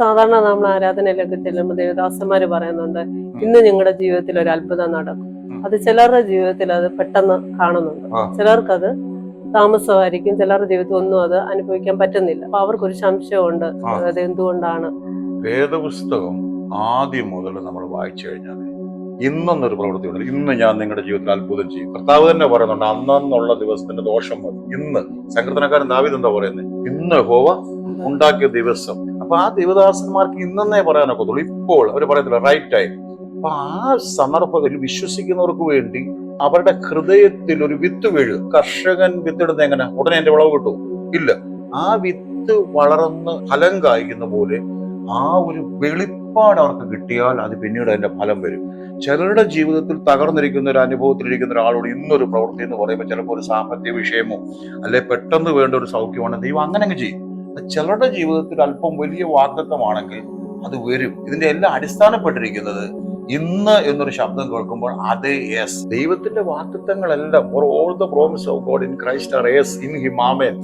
സാധാരണ നമ്മൾ ആരാധനയിലൊക്കെ ചെല്ലുമ്പോൾ ദേവദാസന്മാര് പറയുന്നുണ്ട്, ഇന്ന് നിങ്ങളുടെ ജീവിതത്തിൽ ഒരു അത്ഭുതം നടക്കും. അത് ചിലരുടെ ജീവിതത്തിൽ അത് പെട്ടെന്ന് കാണുന്നുണ്ട്, ചിലർക്കത് താമസമായിരിക്കും, ചിലരുടെ ജീവിതത്തിൽ ഒന്നും അത് അനുഭവിക്കാൻ പറ്റുന്നില്ല. അപ്പൊ അവർക്കൊരു സംശയമുണ്ട്, അത് എന്തുകൊണ്ടാണ്. വേദപുസ്തകം ആദ്യം മുതൽ നമ്മൾ വായിച്ചു കഴിഞ്ഞാൽ ഇന്നൊന്നൊരു പ്രവൃത്തിയുണ്ട്. ഇന്ന് ഞാൻ നിങ്ങളുടെ ജീവിതത്തിൽ അത്ഭുതം ചെയ്യും. കർത്താവ് തന്നെ പറയുന്നുണ്ട്, അന്നുള്ള ദിവസത്തിന്റെ ദോഷം മതി. ഇന്ന് സങ്കീർത്തനക്കാരൻ ദാവീദ് എന്താ പറയുന്നത്? ഇന്ന് യഹോവ ഉണ്ടാക്കിയ ദിവസം. അപ്പൊ ആ ദേവദാസന്മാർക്ക് ഇന്നേ പറയാനൊക്കത്തുള്ളൂ. ഇപ്പോൾ അവർ പറയത്തില്ല റൈറ്റ് ടൈം. അപ്പൊ ആ സന്ദർഭത്തിൽ വിശ്വസിക്കുന്നവർക്ക് വേണ്ടി അവരുടെ ഹൃദയത്തിൽ ഒരു വിത്ത് വീഴും. കർഷകൻ വിത്തിടുന്ന എങ്ങനെ ഉടനെ എന്റെ വിളവ് കിട്ടും? ഇല്ല. ആ വിത്ത് വളർന്ന് ഫലം കായ്ക്കുന്ന പോലെ ആ ഒരു വെളിപ്പാട് അവർക്ക് കിട്ടിയാൽ അത് പിന്നീട് അതിന്റെ ഫലം വരും. ചിലരുടെ ജീവിതത്തിൽ തകർന്നിരിക്കുന്ന ഒരു അനുഭവത്തിലിരിക്കുന്ന ഒരാളോട് ഇന്നൊരു പ്രവൃത്തി എന്ന് പറയുമ്പോൾ ചിലപ്പോൾ ഒരു സാമ്പത്തിക വിഷയമോ അല്ലെ പെട്ടെന്ന് വേണ്ട ഒരു സൗഖ്യമാണ്, ദൈവം അങ്ങനെ ചെയ്യും. ചിലരുടെ ജീവിതത്തിൽ അല്പം വലിയ വാഗ്ദത്തമാണെങ്കിൽ അത് വരും. ഇതിന്റെ എല്ലാം അടിസ്ഥാനപ്പെട്ടിരിക്കുന്നത് ഇന്ന് എന്നൊരു ശബ്ദം കേൾക്കുമ്പോൾ അതേ യെസ്. ദൈവത്തിന്റെ വാഗ്ദത്തങ്ങളെല്ലാം all the promise of God in Christ are yes in him amen.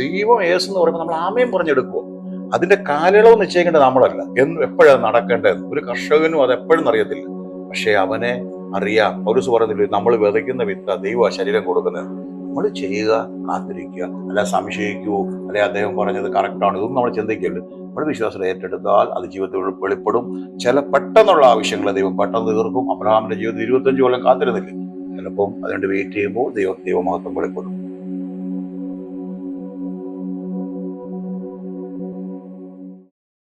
ദൈവം യേസ് എന്ന് പറയുമ്പോൾ നമ്മൾ ആമേൻ പറഞ്ഞെടുക്കുക. അതിന്റെ കാലയളവ് നിശ്ചയിക്കേണ്ടത് നമ്മളല്ല, എപ്പോഴാണ് നടക്കേണ്ടത്. ഒരു കർഷകനും അത് എപ്പോഴും അറിയത്തില്ല, പക്ഷെ അവനെ അറിയാം. പൗലോസ് പറയുന്നില്ല, നമ്മൾ വിതയ്ക്കുന്ന വിത്ത ദൈവ ശരീരം കൊടുക്കുന്നത്. നമ്മൾ ചെയ്യുക, കാത്തിരിക്കുക, അല്ല സംശയിക്കുവോ അല്ലെ അദ്ദേഹം പറഞ്ഞത് കറക്റ്റാണ്, ഇതൊന്നും നമ്മൾ ചിന്തിക്കരുത്. നമ്മൾ വിശ്വാസം ഏറ്റെടുത്താൽ അത് ജീവിതത്തിൽ വെളിപ്പെടും. ചില പെട്ടെന്നുള്ള ആവശ്യങ്ങളെ ദൈവം പെട്ടെന്ന് തീർക്കും. അബ്രഹാമിന്റെ ജീവിതത്തിൽ 25 കൊല്ലം കാത്തിരുന്നില്ലേ? ചിലപ്പം അതുകൊണ്ട് വെയിറ്റ് ചെയ്യുമ്പോൾ ദൈവമഹത്വം വെളിപ്പെടും.